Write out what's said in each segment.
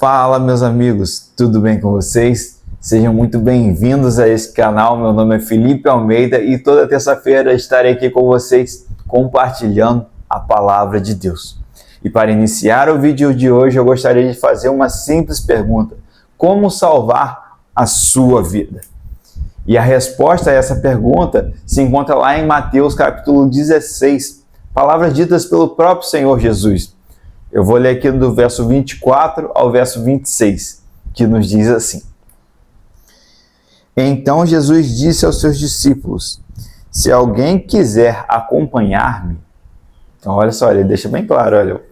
Fala, meus amigos, tudo bem com vocês? Sejam muito bem-vindos a esse canal. Meu nome é Felipe Almeida e toda terça-feira estarei aqui com vocês compartilhando a palavra de Deus. E para iniciar o vídeo de hoje, eu gostaria de fazer uma simples pergunta: como salvar a sua vida? E a resposta a essa pergunta se encontra lá em Mateus capítulo 16, palavras ditas pelo próprio Senhor Jesus. Eu vou ler aqui do verso 24 ao verso 26, que nos diz assim: Então Jesus disse aos seus discípulos: se alguém quiser acompanhar-me, então olha só, ele deixa bem claro, olha,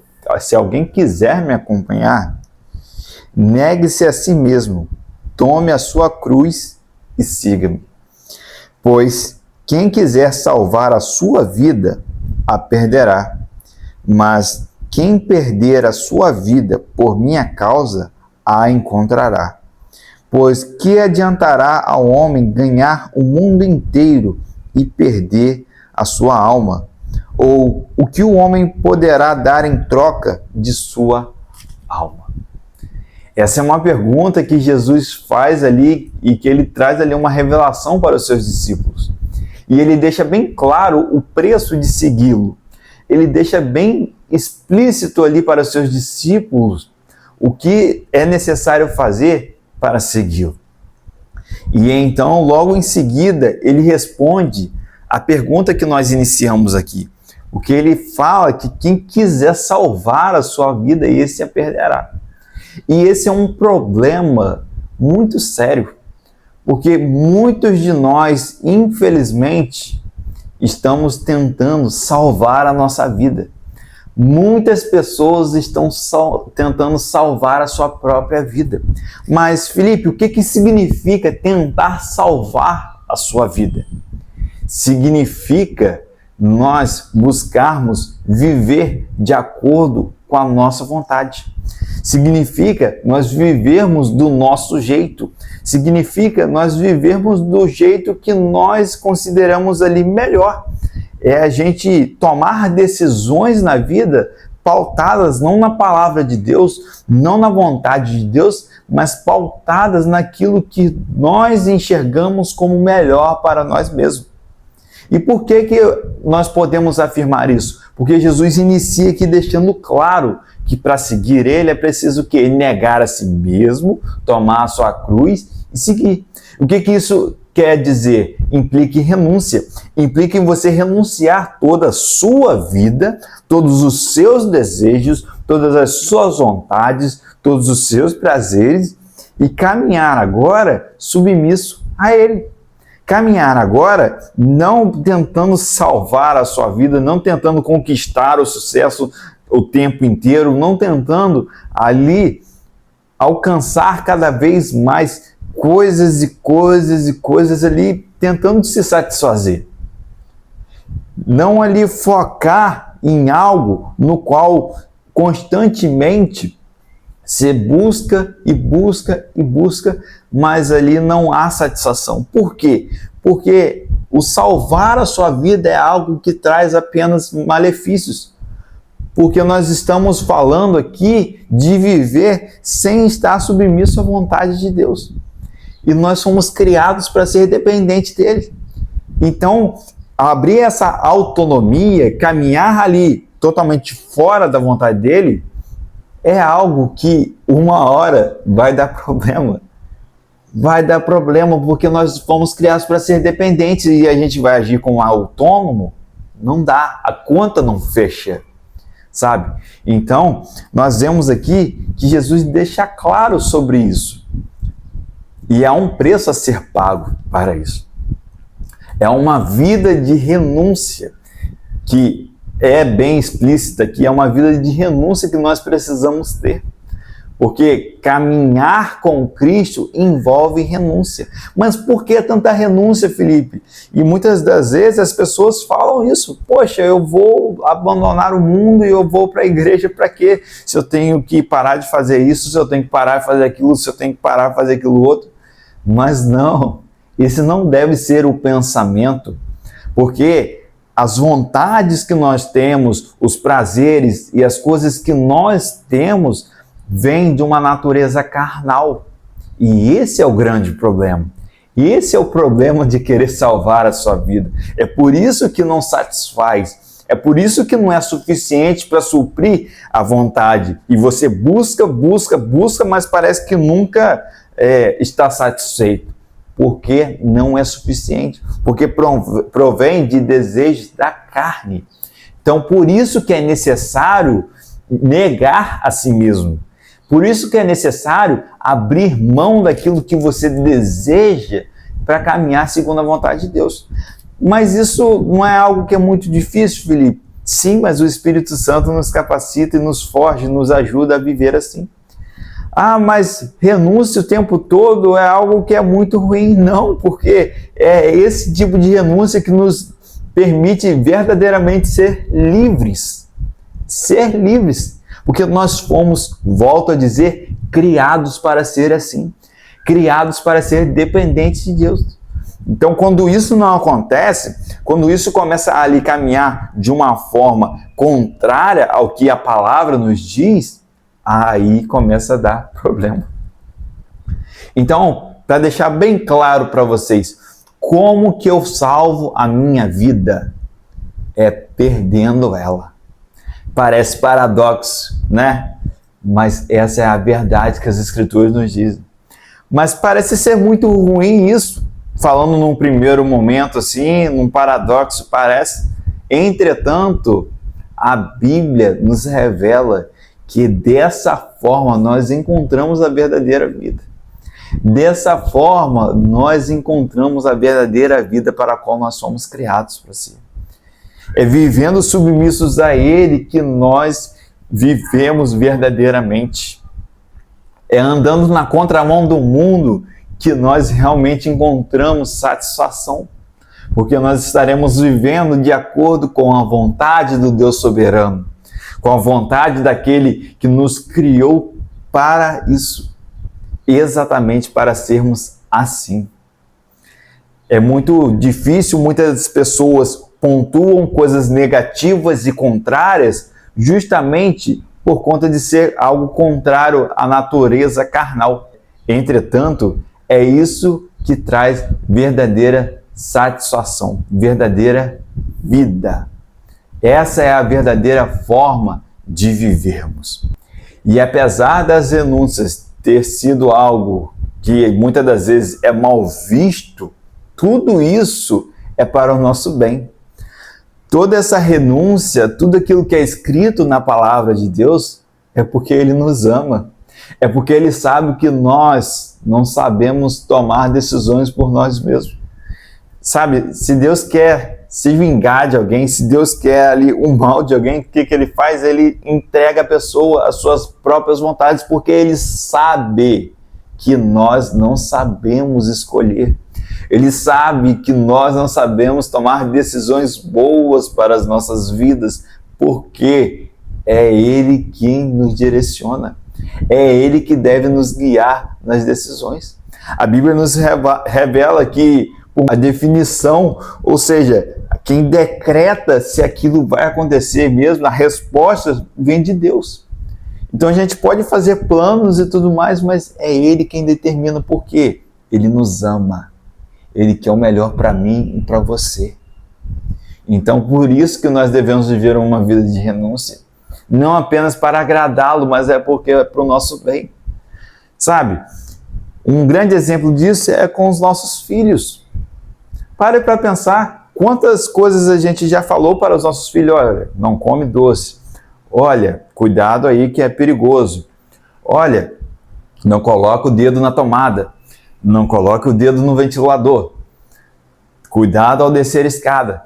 se alguém quiser me acompanhar, negue-se a si mesmo, tome a sua cruz e siga-me. Pois quem quiser salvar a sua vida, a perderá, mas quem perder a sua vida por minha causa, a encontrará. Pois que adiantará ao homem ganhar o mundo inteiro e perder a sua alma? Ou o que o homem poderá dar em troca de sua alma? Essa é uma pergunta que Jesus faz ali e que ele traz ali uma revelação para os seus discípulos. E ele deixa bem claro o preço de segui-lo. Ele deixa bem explícito ali para os seus discípulos o que é necessário fazer para segui-lo. E então, logo em seguida, ele responde a pergunta que nós iniciamos aqui. O que ele fala que quem quiser salvar a sua vida, esse a perderá. E esse é um problema muito sério, porque muitos de nós, infelizmente, estamos tentando salvar a nossa vida. Muitas pessoas estão tentando salvar a sua própria vida. Mas, Felipe, o que significa tentar salvar a sua vida? Significa nós buscarmos viver de acordo com a nossa vontade. Significa nós vivermos do nosso jeito. Significa nós vivermos do jeito que nós consideramos ali melhor. É a gente tomar decisões na vida pautadas não na palavra de Deus, não na vontade de Deus, mas pautadas naquilo que nós enxergamos como melhor para nós mesmos. E por que nós podemos afirmar isso? Porque Jesus inicia aqui deixando claro que para seguir ele é preciso que negar a si mesmo, tomar a sua cruz e seguir. O que isso quer dizer? Implica em renúncia. Implica em você renunciar toda a sua vida, todos os seus desejos, todas as suas vontades, todos os seus prazeres e caminhar agora submisso a ele. Caminhar agora não tentando salvar a sua vida, não tentando conquistar o sucesso o tempo inteiro, não tentando ali alcançar cada vez mais coisas e coisas e coisas ali, tentando se satisfazer. Não ali focar em algo no qual constantemente você busca e busca e busca, mas ali não há satisfação. Por quê? Porque o salvar a sua vida é algo que traz apenas malefícios. Porque nós estamos falando aqui de viver sem estar submisso à vontade de Deus. E nós fomos criados para ser dependentes dele. Então, abrir essa autonomia, caminhar ali totalmente fora da vontade dele, é algo que uma hora vai dar problema. Vai dar problema porque nós fomos criados para ser dependentes e a gente vai agir como autônomo. Não dá, a conta não fecha. Sabe? Então, nós vemos aqui que Jesus deixa claro sobre isso. E há um preço a ser pago para isso. É uma vida de renúncia, que é bem explícita, que é uma vida de renúncia que nós precisamos ter. Porque caminhar com Cristo envolve renúncia. Mas por que tanta renúncia, Felipe? E muitas das vezes as pessoas falam isso. Poxa, eu vou abandonar o mundo e eu vou para a igreja para quê? Se eu tenho que parar de fazer isso, se eu tenho que parar de fazer aquilo, se eu tenho que parar de fazer aquilo outro. Mas não, esse não deve ser o pensamento. Porque as vontades que nós temos, os prazeres e as coisas que nós temos vem de uma natureza carnal. E esse é o grande problema. E esse é o problema de querer salvar a sua vida. É por isso que não satisfaz. É por isso que não é suficiente para suprir a vontade. E você busca, mas parece que nunca está satisfeito. Porque não é suficiente. Porque provém de desejos da carne. Então, por isso que é necessário negar a si mesmo. Por isso que é necessário abrir mão daquilo que você deseja para caminhar segundo a vontade de Deus. Mas isso não é algo que é muito difícil, Felipe. Sim, mas o Espírito Santo nos capacita e nos forge, nos ajuda a viver assim. Ah, mas renúncia o tempo todo é algo que é muito ruim. Não, porque é esse tipo de renúncia que nos permite verdadeiramente ser livres. Ser livres. Porque nós fomos, volto a dizer, criados para ser assim. Criados para ser dependentes de Deus. Então, quando isso não acontece, quando isso começa a ali caminhar de uma forma contrária ao que a palavra nos diz, aí começa a dar problema. Então, para deixar bem claro para vocês, como que eu salvo a minha vida? É perdendo ela. Parece paradoxo, né? Mas essa é a verdade que as Escrituras nos dizem. Mas parece ser muito ruim isso, falando num primeiro momento assim, num paradoxo parece. Entretanto, a Bíblia nos revela que dessa forma nós encontramos a verdadeira vida. Dessa forma nós encontramos a verdadeira vida para a qual nós somos criados para si. É vivendo submissos a Ele que nós vivemos verdadeiramente. É andando na contramão do mundo que nós realmente encontramos satisfação. Porque nós estaremos vivendo de acordo com a vontade do Deus soberano. Com a vontade daquele que nos criou para isso. Exatamente para sermos assim. É muito difícil, muitas pessoas pontuam coisas negativas e contrárias justamente por conta de ser algo contrário à natureza carnal. Entretanto, é isso que traz verdadeira satisfação, verdadeira vida. Essa é a verdadeira forma de vivermos. E apesar das renúncias ter sido algo que muitas das vezes é mal visto, tudo isso é para o nosso bem. Toda essa renúncia, tudo aquilo que é escrito na palavra de Deus, é porque Ele nos ama. É porque Ele sabe que nós não sabemos tomar decisões por nós mesmos. Sabe, se Deus quer se vingar de alguém, se Deus quer ali o mal de alguém, o que Ele faz? Ele entrega a pessoa às suas próprias vontades, porque Ele sabe que nós não sabemos escolher. Ele sabe que nós não sabemos tomar decisões boas para as nossas vidas, porque é Ele quem nos direciona. É Ele que deve nos guiar nas decisões. A Bíblia nos revela que a definição, ou seja, quem decreta se aquilo vai acontecer mesmo, a resposta vem de Deus. Então a gente pode fazer planos e tudo mais, mas é Ele quem determina. Por quê? Ele nos ama. Ele quer o melhor para mim e para você. Então, por isso que nós devemos viver uma vida de renúncia. Não apenas para agradá-lo, mas é porque é para o nosso bem. Sabe? Um grande exemplo disso é com os nossos filhos. Pare para pensar quantas coisas a gente já falou para os nossos filhos. Olha, não come doce. Olha, cuidado aí que é perigoso. Olha, não coloca o dedo na tomada. Não coloque o dedo no ventilador. Cuidado ao descer a escada.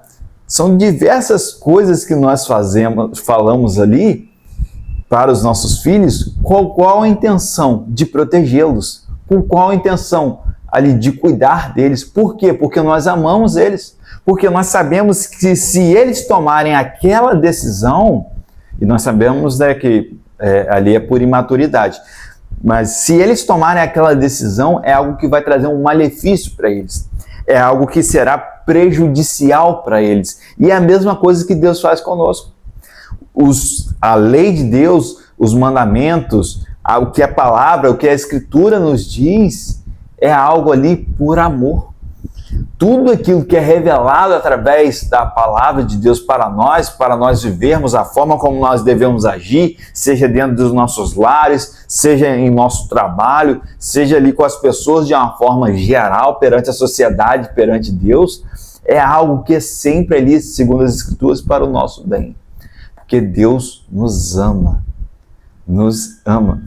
São diversas coisas que nós falamos ali para os nossos filhos, com qual a intenção de protegê-los, com qual a intenção ali de cuidar deles. Por quê? Porque nós amamos eles. Porque nós sabemos que se eles tomarem aquela decisão, e nós sabemos que ali é por imaturidade, mas se eles tomarem aquela decisão, é algo que vai trazer um malefício para eles. É algo que será prejudicial para eles. E é a mesma coisa que Deus faz conosco. A lei de Deus, os mandamentos, o que a palavra, o que a Escritura nos diz, é algo ali por amor. Tudo aquilo que é revelado através da palavra de Deus para nós vivermos a forma como nós devemos agir, seja dentro dos nossos lares, seja em nosso trabalho, seja ali com as pessoas de uma forma geral, perante a sociedade, perante Deus, é algo que é sempre ali, segundo as Escrituras, para o nosso bem. Porque Deus nos ama. Nos ama.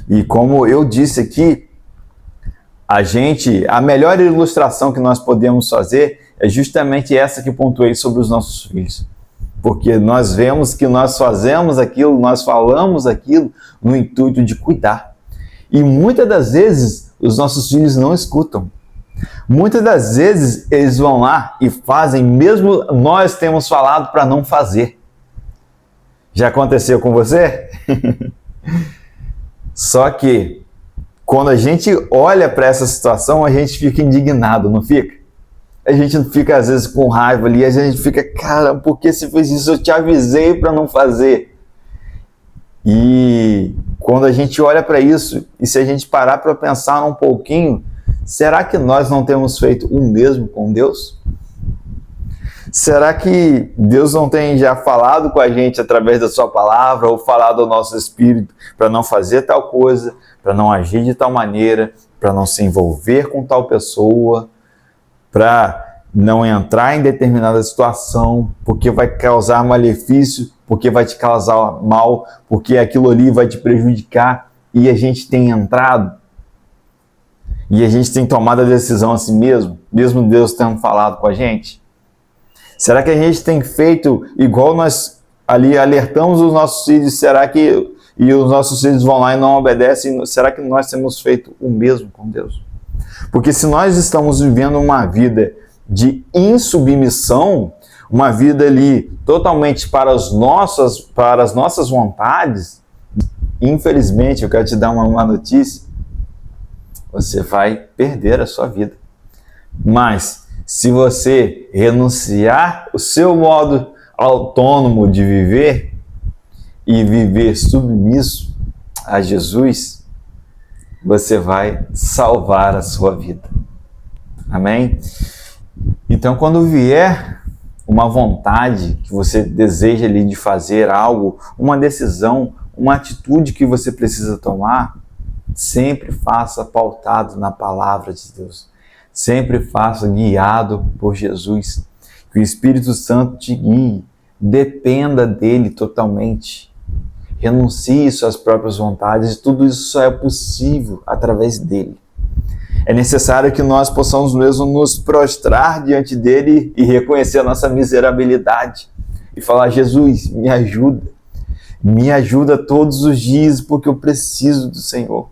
E como eu disse aqui, a melhor ilustração que nós podemos fazer é justamente essa que pontuei sobre os nossos filhos. Porque nós vemos que nós fazemos aquilo, nós falamos aquilo no intuito de cuidar. E muitas das vezes os nossos filhos não escutam. Muitas das vezes eles vão lá e fazem, mesmo nós temos falado para não fazer. Já aconteceu com você? Só que quando a gente olha para essa situação, a gente fica indignado, não fica? A gente fica, às vezes, com raiva ali, a gente fica, cara, por que você fez isso? Eu te avisei para não fazer. E quando a gente olha para isso, e se a gente parar para pensar um pouquinho, será que nós não temos feito o mesmo com Deus? Será que Deus não tem já falado com a gente através da sua palavra ou falado ao nosso espírito para não fazer tal coisa, para não agir de tal maneira, para não se envolver com tal pessoa, para não entrar em determinada situação, porque vai causar malefício, porque vai te causar mal, porque aquilo ali vai te prejudicar, e a gente tem entrado, e a gente tem tomado a decisão assim mesmo Deus tendo falado com a gente? Será que a gente tem feito igual nós ali alertamos os nossos filhos? Será que e os nossos filhos vão lá e não obedecem? Será que nós temos feito o mesmo com Deus? Porque se nós estamos vivendo uma vida de insubmissão, uma vida ali totalmente para as nossas vontades, infelizmente, eu quero te dar uma má notícia, você vai perder a sua vida. Mas se você renunciar o seu modo autônomo de viver e viver submisso a Jesus, você vai salvar a sua vida. Amém? Então, quando vier uma vontade que você deseja ali de fazer algo, uma decisão, uma atitude que você precisa tomar, sempre faça pautado na palavra de Deus. Sempre faça guiado por Jesus. Que o Espírito Santo te guie. Dependa dele totalmente. Renuncie suas próprias vontades. E tudo isso só é possível através dele. É necessário que nós possamos mesmo nos prostrar diante dele e reconhecer a nossa miserabilidade. E falar, Jesus, me ajuda. Me ajuda todos os dias porque eu preciso do Senhor.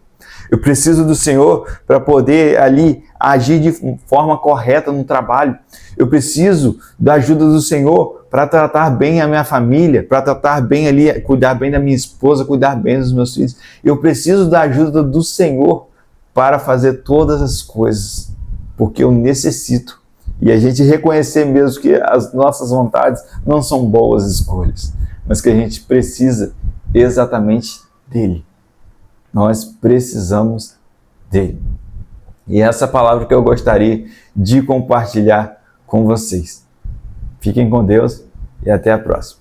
Eu preciso do Senhor para poder ali agir de forma correta no trabalho. Eu preciso da ajuda do Senhor para tratar bem a minha família, para tratar bem ali, cuidar bem da minha esposa, cuidar bem dos meus filhos. Eu preciso da ajuda do Senhor para fazer todas as coisas, porque eu necessito. E a gente reconhecer mesmo que as nossas vontades não são boas escolhas, mas que a gente precisa exatamente dele. Nós precisamos dele. E essa palavra que eu gostaria de compartilhar com vocês. Fiquem com Deus e até a próxima.